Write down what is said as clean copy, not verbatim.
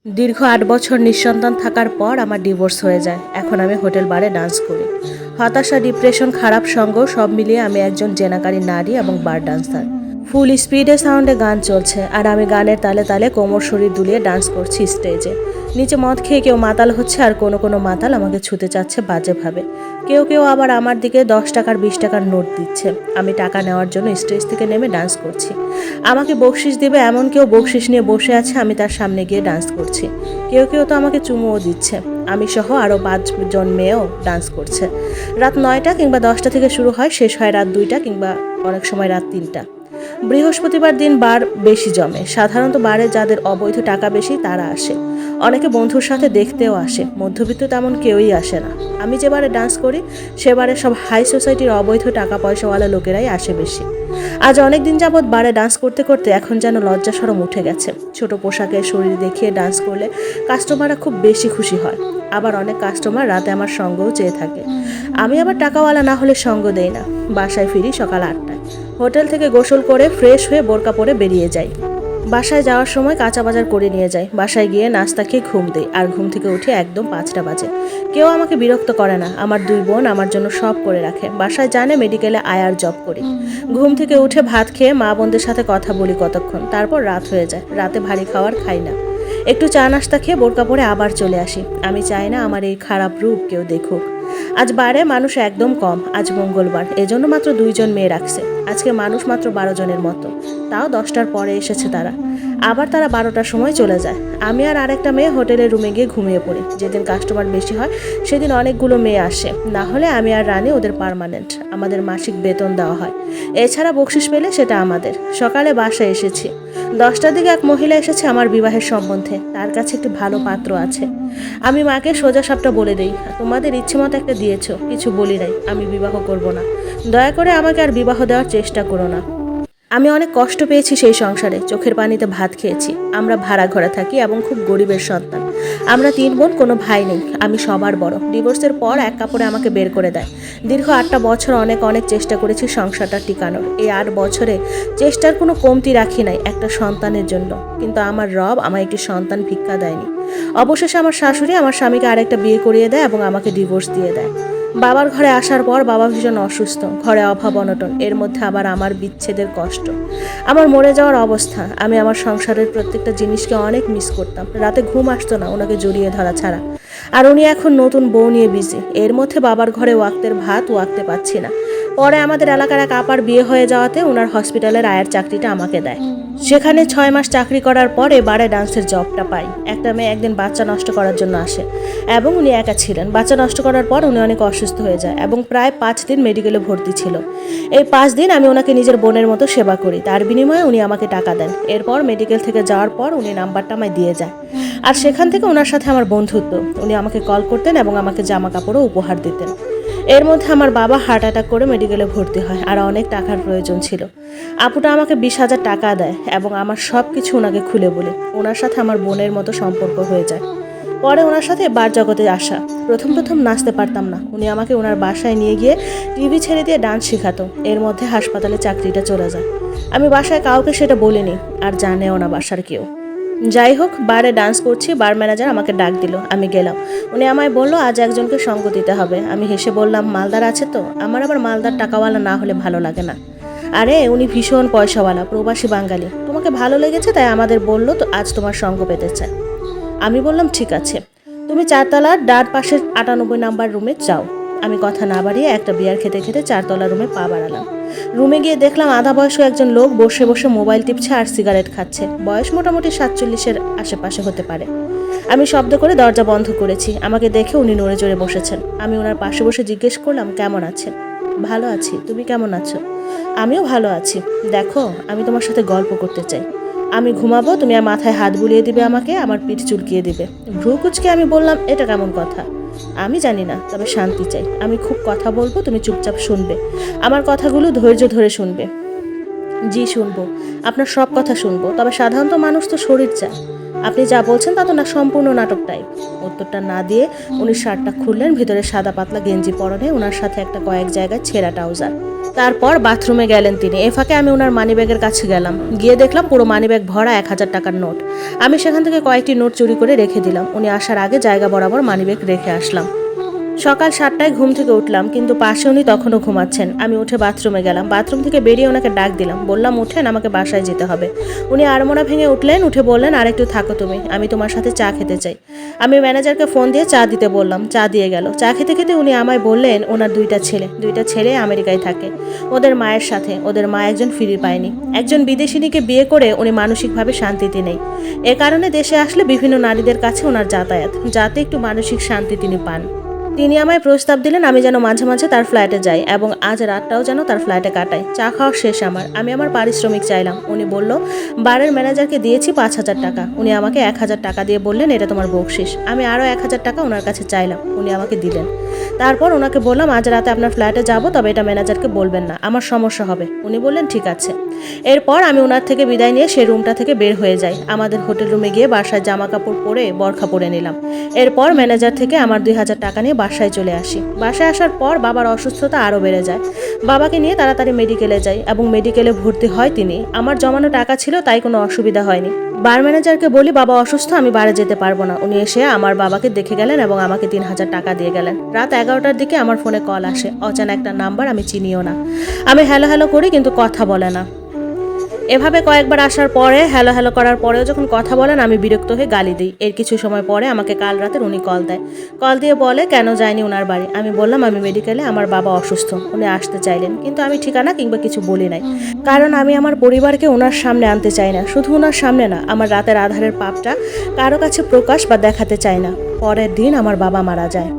দীর্ঘ ৮ বছর নিঃসন্তান থাকার পর আমার ডিভোর্স হয়ে যায়। এখন আমি হোটেল বারে ডান্স করি। হতাশা, ডিপ্রেশন, খারাপ সঙ্গ সব মিলিয়ে আমি একজন জেনাকারী নারী এবং বার ডান্সার। ফুল স্পিডে সাউন্ডে গান চলছে আর আমি গানের তালে তালে কোমর শরীর দুলিয়ে ডান্স করছি স্টেজে। নিচে মদ খেয়ে কেউ মাতাল হচ্ছে আর কোনো মাতাল আমাকে ছুতে চাচ্ছে বাজেভাবে। কেউ আবার আমার দিকে 10 টাকার 20 টাকার নোট দিচ্ছে। আমি টাকা নেওয়ার জন্য স্টেজ থেকে নেমে ডান্স করছি। আমাকে বকশিস দিবে এমন কেউ বকশিস নিয়ে বসে আছে, আমি তার সামনে গিয়ে ডান্স করছি। কেউ তো আমাকে চুমুও দিচ্ছে। আমি সহ আরও 5 জন মেয়েও ডান্স করছে। রাত 9টা কিংবা 10টা থেকে শুরু হয়, শেষ হয় রাত 2টা কিংবা অনেক সময় রাত 3টা। বৃহস্পতিবার দিন বার বেশি জমে। সাধারণত বারে যাদের অবৈধ টাকা বেশি তারা আসে। অনেকে বন্ধুর সাথে দেখতেও আসে। মধ্যবিত্ত তেমন কেউই আসে না। আমি যে বারে ডান্স করি সেবারে সব হাই সোসাইটির অবৈধ টাকা পয়সাওয়ালা লোকেরাই আসে বেশি। আজ অনেক দিন যাবৎ বারে ডান্স করতে করতে এখন যেন লজ্জা শরম উঠে গেছে। ছোট পোশাকে শরীর দেখিয়ে ডান্স করলে কাস্টমাররা খুব বেশি খুশি হয়। আবার অনেক কাস্টমার রাতে আমার সঙ্গও চেয়ে থাকে। আমি আবার টাকাওয়ালা না হলে সঙ্গ দেই না। বাসায় ফিরি সকাল 8টায়। হোটেল থেকে গোসল করে ফ্রেশ হয়ে বোরকা পরে বেরিয়ে যাই। বাসায় যাওয়ার সময় কাঁচা বাজার করে নিয়ে যাই। বাসায় গিয়ে নাস্তা খেয়ে ঘুম দেই আর ঘুম থেকে উঠে একদম 5টা বাজে। কেউ আমাকে বিরক্ত করে না। আমার 2 বোন আমার জন্য সব করে রাখে। বাসায় জানে মেডিকেলে আয়ার জব করি। ঘুম থেকে উঠে ভাত খেয়ে মা বোনদের সাথে কথা বলি কতক্ষণ, তারপর রাত হয়ে যায়। রাতে ভারী খাবার খাই না। একটু চা নাস্তা খেয়ে বোরকা পরে আবার চলে আসি। আমি চাই না আমার এই খারাপ রূপ কেউ দেখুক। আজ বারে মানুষ একদম কম। আজ মঙ্গলবার, এজন্য মাত্র 2 জন মেয়ে রাখছে। আজকে মানুষ মাত্র 12 জনের মতো, তাও 10টার পরে এসেছে তারা। আবার তারা 12টার সময় চলে যায়। আমি আর আরেকটা মেয়ে হোটেলের রুমে গিয়ে ঘুমিয়ে পড়ি। যেদিন কাস্টমার বেশি হয় সেদিন অনেকগুলো মেয়ে আসে। না হলে আমি আর রানী ওদের পার্মানেন্ট। আমাদের মাসিক বেতন দেওয়া হয়। এছাড়া বকশিস পেলে সেটা আমাদের। সকালে বাসায় এসেছি। 10টার দিকে এক মহিলা এসেছে আমার বিবাহের সম্বন্ধে। তার কাছে একটি ভালো পাত্র আছে। আমি মাকে সোজা সাপটা বলে দেই, তোমাদের ইচ্ছে মতো একটা দিয়েছ, কিছু বলি নাই, আমি বিবাহ করব না। দয়া করে আমাকে আর বিবাহ দেওয়ার চেষ্টা করো না। আমি অনেক কষ্ট পেয়েছি সেই সংসারে। চোখের পানিতে ভাত খেয়েছি। আমরা ভাড়া ঘরে থাকি এবং খুব গরিবের সন্তান। আমরা 3 বোন, কোনো ভাই নেই। আমি সবার বড়। ডিভোর্সের পর এক কাপড়ে আমাকে বের করে দেয়। দীর্ঘ 8টা বছর অনেক চেষ্টা করেছি সংসারটা টিকানোর। এই 8 বছরে চেষ্টার কোনো কমতি রাখি নাই একটা সন্তানের জন্য। কিন্তু আমার রব আমায় একটি সন্তান ভিক্ষা দেয়নি। অবশেষে আমার শাশুড়ি আমার স্বামীকে আরেকটা বিয়ে করিয়ে দেয় এবং আমাকে ডিভোর্স দিয়ে দেয়। বাবার ঘরে আসার পর বাবা ভীষণ অসুস্থ। ঘরে অভাব অনটন, এর মধ্যে আবার আমার বিচ্ছেদের কষ্ট, আমার মরে যাওয়ার অবস্থা। আমি আমার সংসারের প্রত্যেকটা জিনিসকে অনেক মিস করতাম। রাতে ঘুম আসতো না ওনাকে জড়িয়ে ধরা ছাড়া। আর উনি এখন নতুন বউ নিয়ে বিজি। এর মধ্যে বাবার ঘরে ওয়াক্তের ভাত ওয়াক্তে পাচ্ছি না। পরে আমাদের এলাকার এক আপার বিয়ে হয়ে যাওয়াতে ওনার হসপিটালের আয়ের চাকরিটা আমাকে দেয়। সেখানে 6 মাস চাকরি করার পর এবারে ডান্সের জবটা পাই। একটা মেয়ে একদিন বাচ্চা নষ্ট করার জন্য আসে এবং উনি একা ছিলেন। বাচ্চা নষ্ট করার পর উনি অনেক অসুস্থ হয়ে যায় এবং প্রায় 5 দিন মেডিকেলে ভর্তি ছিল। এই 5 দিন আমি ওনাকে নিজের বোনের মতো সেবা করি। তার বিনিময়ে উনি আমাকে টাকা দেন। এরপর মেডিকেল থেকে যাওয়ার পর উনি নাম্বারটা আমায় দিয়ে যায়। আর সেখান থেকে ওনার সাথে আমার বন্ধুত্ব। উনি আমাকে কল করতেন এবং আমাকে জামা কাপড়ও উপহার দিতেন। এর মধ্যে আমার বাবা হার্ট অ্যাটাক করে মেডিকেলে ভর্তি হয় আর অনেক টাকার প্রয়োজন ছিল। আপুটা আমাকে 20,000 টাকা দেয় এবং আমার সব কিছু ওনাকে খুলে বলে। ওনার সাথে আমার বোনের মতো সম্পর্ক হয়ে যায়। পরে ওনার সাথে বার জগতে আসা। প্রথম নাচতে পারতাম না। উনি আমাকে ওনার বাসায় নিয়ে গিয়ে টিভি ছেড়ে দিয়ে ডান্স শেখাতো। এর মধ্যে হাসপাতালে চাকরিটা চলে যায়। আমি বাসায় কাউকে সেটা বলিনি, আর জানেও না বাসার কেউ। যাই হোক, বারে ডান্স করছি। বার ম্যানেজার আমাকে ডাক দিল। আমি গেলাম। উনি আমায় বলল আজ একজনকে সঙ্গ দিতে হবে। আমি হেসে বললাম, মালদার আছে তো? আমার আবার মালদার টাকাওয়ালা না হলে ভালো লাগে না। আরে উনি ভীষণ পয়সাওয়ালা, প্রবাসী বাঙালি। তোমাকে ভালো লেগেছে তাই আমাদের বললো তো আজ তোমার সঙ্গ পেতে চায়। আমি বললাম ঠিক আছে, তুমি 4 তলার ডান পাশের 98 নাম্বার রুমে যাও। আমি কথা না বাড়িয়ে একটা বিয়ার খেতে খেতে 4 তলার রুমে পা বাড়ালাম। রুমে গিয়ে দেখলাম আধা বয়স্ক একজন লোক বসে বসে মোবাইল টিপছে আর সিগারেট খাচ্ছে। বয়স মোটামুটি 47-এর আশেপাশে হতে পারে। আমি শব্দ করে দরজা বন্ধ করেছি। আমাকে দেখে উনি নড়ে চড়ে বসেছেন। আমি ওনার পাশে বসে জিজ্ঞেস করলাম, কেমন আছেন? ভালো আছি, তুমি কেমন আছো? আমিও ভালো আছি। দেখো, আমি তোমার সাথে গল্প করতে চাই। আমি ঘুমাবো, তুমি আর মাথায় হাত বুলিয়ে দিবে আমাকে, আমার পিঠ চুলকিয়ে দিবে। ভ্রু কুচকে আমি বললাম, এটা কেমন কথা? আমি জানি না, তবে শান্তি চাই। আমি খুব কথা বলবো, তুমি চুপচাপ শুনবে। আমার কথাগুলো ধৈর্য ধরে শুনবে। জি শুনবো, আপনার সব কথা শুনবো, তবে সাধারণত মানুষ তো শরীর চায়। আপনি যা বলছেন তা তো না সম্পূর্ণ নাটক টাইপ। উত্তরটা না দিয়ে উনি শার্টটা খুললেন, ভিতরে সাদা পাতলা গেঞ্জি পরনে, ওনার সাথে একটা কয়েক জায়গায় ছেঁড়া ট্রাউজার। তারপর বাথরুমে গেলেন তিনি। এ ফাঁকে আমি ওনার মানিব্যাগের কাছে গেলাম, গিয়ে দেখলাম পুরো মানিব্যাগ ভরা 1000 টাকার নোট। আমি সেখান থেকে কয়েকটি নোট চুরি করে রেখে দিলাম। উনি আসার আগে জায়গা বরাবর মানিব্যাগ রেখে আসলাম। সকাল 7টায় ঘুম থেকে উঠলাম, কিন্তু পাশে উনি তখনও ঘুমাচ্ছেন। আমি উঠে বাথরুমে গেলাম, বাথরুম থেকে বেরিয়ে ওনাকে ডাক দিলাম, বললাম উঠেন, আমাকে বাসায় যেতে হবে। উনি আড়মোড়া ভেঙে উঠলেন, উঠে বললেন আর একটু থাকো তুমি, আমি তোমার সাথে চা খেতে চাই। আমি ম্যানেজারকে ফোন দিয়ে চা দিতে বললাম, চা দিয়ে গেল। চা খেতে খেতে উনি আমায় বললেন ওনার দুইটা ছেলে আমেরিকায় থাকে, ওদের মায়ের সাথে। ওদের মা একজন ফিরে পায়নি, একজন বিদেশিনীকে বিয়ে করে উনি মানসিকভাবে শান্তিতে নেই। এ কারণে দেশে আসলে বিভিন্ন নারীদের কাছে ওনার যাতায়াত, যাতে একটু মানসিক শান্তি তিনি পান। তিনি আমায় প্রস্তাব দিলেন আমি যেন মাঝে মাঝে তার ফ্ল্যাটে যাই এবং আজ রাতটাও যেন তার ফ্ল্যাটে কাটাই। চা খাওয়া শেষ আমার। আমি আমার পারিশ্রমিক চাইলাম। উনি বলল বারের ম্যানেজারকে দিয়েছি 5000 টাকা। উনি আমাকে 1000 টাকা দিয়ে বললেন এটা তোমার বকশিস। আমি আরও 1000 টাকা ওনার কাছে চাইলাম, উনি আমাকে দিলেন। তারপর ওনাকে বললাম আজ রাতে আপনার ফ্ল্যাটে যাব, তবে এটা ম্যানেজারকে বলবেন না, আমার সমস্যা হবে। উনি বললেন ঠিক আছে। এরপর আমি ওনার থেকে বিদায় নিয়ে সেই রুমটা থেকে বের হয়ে যাই। আমাদের হোটেল রুমে গিয়ে বাসায় জামা কাপড় পরে বরখা পরে নিলাম। এরপর ম্যানেজার থেকে আমার 2000 টাকা নিয়ে বাসায় চলে আসি। বাসায় আসার পর বাবার অসুস্থতা আরও বেড়ে যায়। বাবাকে নিয়ে তাড়াতাড়ি মেডিকেলে যাই এবং মেডিকেলে ভর্তি হয় তিনি। আমার জমানো টাকা ছিল, তাই কোনো অসুবিধা হয়নি। বার ম্যানেজারকে বলি বাবা অসুস্থ, আমি বারে যেতে পারবো না। উনি এসে আমার বাবাকে দেখে গেলেন এবং আমাকে 3000 টাকা দিয়ে গেলেন। রাত 11টার দিকে আমার ফোনে কল আসে, অজানা একটা নাম্বার, আমি চিনিও না। আমি হ্যালো হ্যালো করি, কিন্তু কথা বলে না। এভাবে কয়েকবার আসার পরে হ্যালো হ্যালো করার পরেও যখন কথা বলেন আমি বিরক্ত হয়ে গালি দিই। এর কিছু সময় পরে আমাকে কাল রাতের উনি কল দেয়। কল দিয়ে বলে কেন যায়নি ওনার বাড়ি। আমি বললাম আমি মেডিকেলে, আমার বাবা অসুস্থ। উনি আসতে চাইলেন, কিন্তু আমি ঠিকানা কিংবা কিছু বলি নাই, কারণ আমি আমার পরিবারকে ওনার সামনে আনতে চাই না। শুধু ওনার সামনে না, আমার রাতের আধারের পাপটা কারো কাছে প্রকাশ বা দেখাতে চাই না। পরের দিন আমার বাবা মারা যায়।